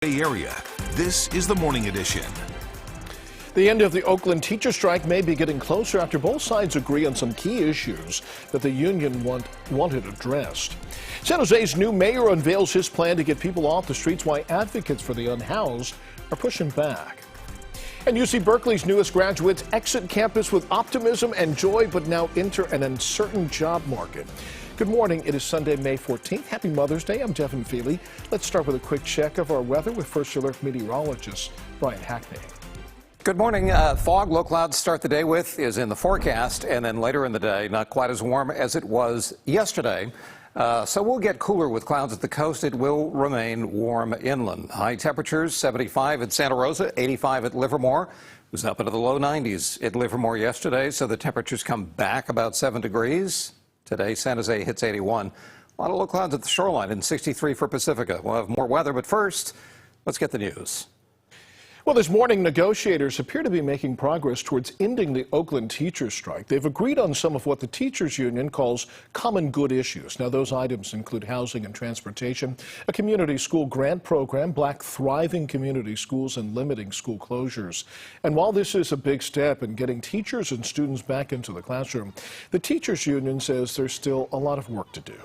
Bay Area. This is the Morning Edition. The end of the Oakland teacher strike may be getting closer after both sides agree on some key issues that the union wanted addressed. San Jose's new mayor unveils his plan to get people off the streets while advocates for the unhoused are pushing back. And UC Berkeley's newest graduates exit campus with optimism and joy, but now enter an uncertain job market. Good morning. It is Sunday, May 14th. Happy Mother's Day. I'm Devin Feely. Let's start with a quick check of our weather with First Alert meteorologist Brian Hackney. Good morning. Fog, low clouds start the day with is in the forecast, and then later in the day, not quite as warm as it was yesterday. So we'll get cooler with clouds at the coast. It will remain warm inland. High temperatures, 75 at Santa Rosa, 85 at Livermore. It was up into the low 90s at Livermore yesterday, so the temperatures come back about 7 degrees. Today, San Jose hits 81. A lot of low clouds at the shoreline and 63 for Pacifica. We'll have more weather, but first, let's get the news. Well, this morning, negotiators appear to be making progress towards ending the Oakland teachers' strike. They've agreed on some of what the teachers union calls common good issues. Now, those items include housing and transportation, a community school grant program, black thriving community schools, and limiting school closures. And while this is a big step in getting teachers and students back into the classroom, the teachers union says there's still a lot of work to do.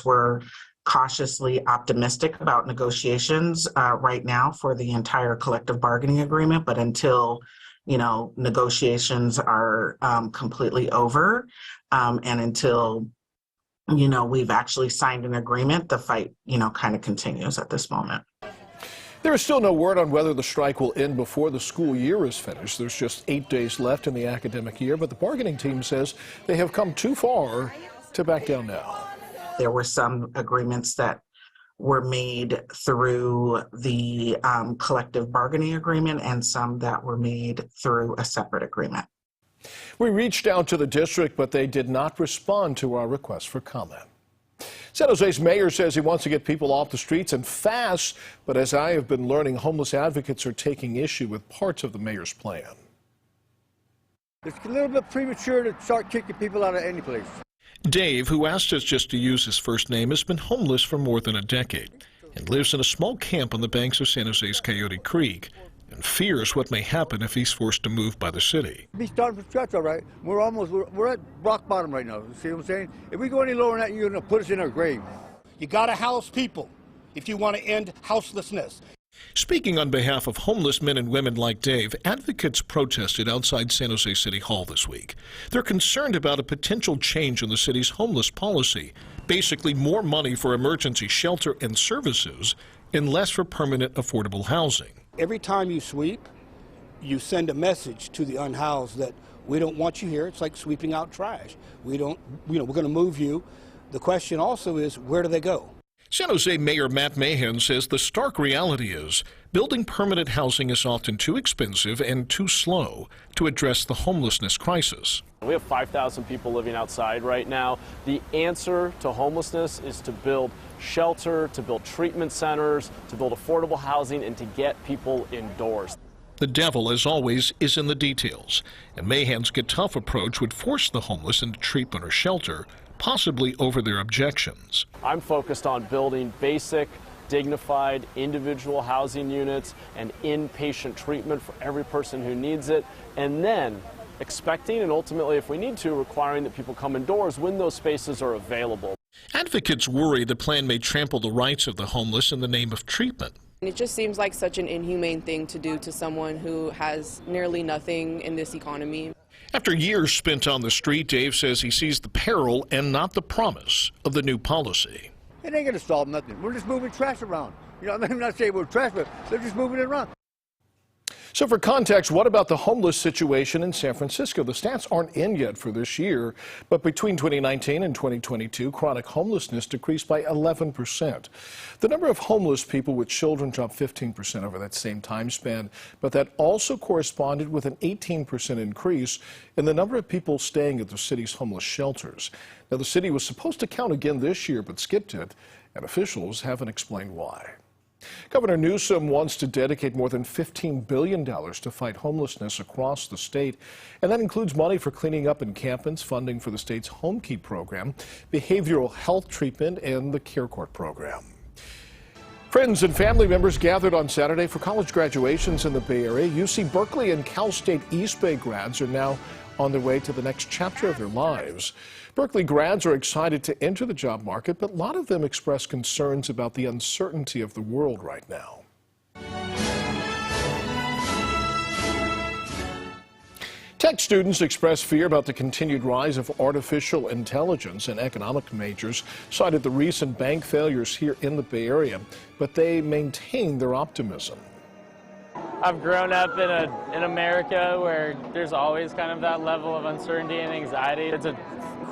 We're cautiously optimistic about negotiations right now for the entire collective bargaining agreement, but until negotiations are completely over and until we've actually signed an agreement, the fight kind of continues at this moment. There is still no word on whether the strike will end before the school year is finished. There's just 8 days left in the academic year, but the bargaining team says they have come too far to back down now. There were some agreements that were made through the collective bargaining agreement and some that were made through a separate agreement. We reached out to the district, but they did not respond to our request for comment. San Jose's mayor says he wants to get people off the streets and fast, but as I have been learning, homeless advocates are taking issue with parts of the mayor's plan. It's a little bit premature to start kicking people out of any place. Dave, who asked us just to use his first name, has been homeless for more than a decade and lives in a small camp on the banks of San Jose's Coyote Creek and fears what may happen if he's forced to move by the city. Be starting from scratch, all right. We're at rock bottom right now. See what I'm saying? If we go any lower than that, you're going to put us in our grave. You got to house people if you want to end houselessness. Speaking on behalf of homeless men and women like Dave, advocates protested outside San Jose City Hall this week. They're concerned about a potential change in the city's homeless policy, basically more money for emergency shelter and services and less for permanent affordable housing. Every time you sweep, you send a message to the unhoused that we don't want you here. It's like sweeping out trash. We're going to move you. The question also is, where do they go? San Jose Mayor Matt Mahan says the stark reality is building permanent housing is often too expensive and too slow to address the homelessness crisis. We have 5,000 people living outside right now. The answer to homelessness is to build shelter, to build treatment centers, to build affordable housing, and to get people indoors. The devil, as always, is in the details, and Mahan's get tough approach would force the homeless into treatment or shelter, possibly over their objections. I'm focused on building basic, dignified, individual housing units and inpatient treatment for every person who needs it, and then expecting and ultimately, if we need to, requiring that people come indoors when those spaces are available. Advocates worry the plan may trample the rights of the homeless in the name of treatment. It just seems like such an inhumane thing to do to someone who has nearly nothing in this economy. After years spent on the street, Dave says he sees the peril and not the promise of the new policy. It ain't going to solve nothing. We're just moving trash around. I'm not saying we're trash, but they're just moving it around. So for context, what about the homeless situation in San Francisco? The stats aren't in yet for this year, but between 2019 and 2022, chronic homelessness decreased by 11%. The number of homeless people with children dropped 15% over that same time span, but that also corresponded with an 18% increase in the number of people staying at the city's homeless shelters. Now, the city was supposed to count again this year, but skipped it, and officials haven't explained why. Governor Newsom wants to dedicate more than $15 billion to fight homelessness across the state, and that includes money for cleaning up encampments, funding for the state's Home Key program, behavioral health treatment, and the Care Court program. Friends and family members gathered on Saturday for college graduations in the Bay Area. UC Berkeley and Cal State East Bay grads are now on their way to the next chapter of their lives. Berkeley grads are excited to enter the job market, but a lot of them express concerns about the uncertainty of the world right now. Tech students express fear about the continued rise of artificial intelligence, and economic majors cited the recent bank failures here in the Bay Area, but they maintain their optimism. I've grown up in America where there's always kind of that level of uncertainty and anxiety. It's a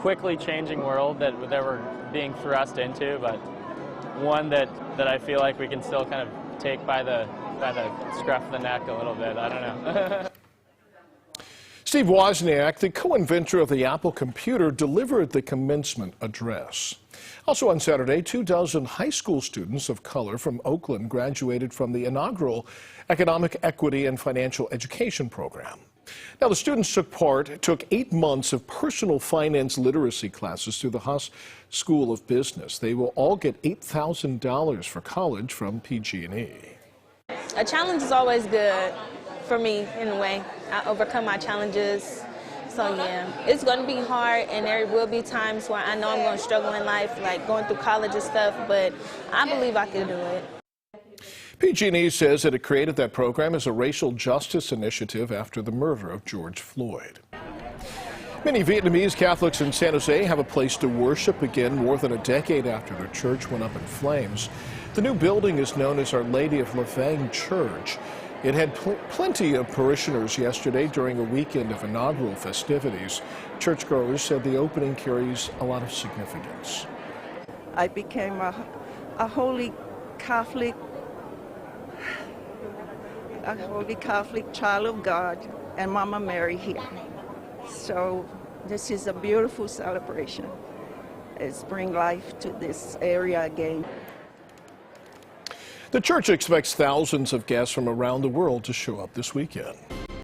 quickly changing world that we're being thrust into, but one that I feel like we can still kind of take by the scruff of the neck a little bit. I don't know. Steve Wozniak, the co-inventor of the Apple computer, delivered the commencement address. Also on Saturday, 24 high school students of color from Oakland graduated from the inaugural Economic Equity and Financial Education program. Now, the students took 8 months of personal finance literacy classes through the Haas School of Business. They will all get $8,000 for college from PG&E. A challenge is always good for me, in a way. I overcome my challenges. So yeah, it's going to be hard, and there will be times where I know I'm going to struggle in life, like going through college and stuff, but I believe I can do it. PG&E says that it created that program as a racial justice initiative after the murder of George Floyd. Many Vietnamese Catholics in San Jose have a place to worship again more than a decade after their church went up in flames. The new building is known as Our Lady of La Vang Church. It had plenty of parishioners yesterday during a weekend of inaugural festivities. Churchgoers said the opening carries a lot of significance. I became a holy Catholic child of God, and Mama Mary here. So this is a beautiful celebration. It's bring life to this area again. The church expects thousands of guests from around the world to show up this weekend.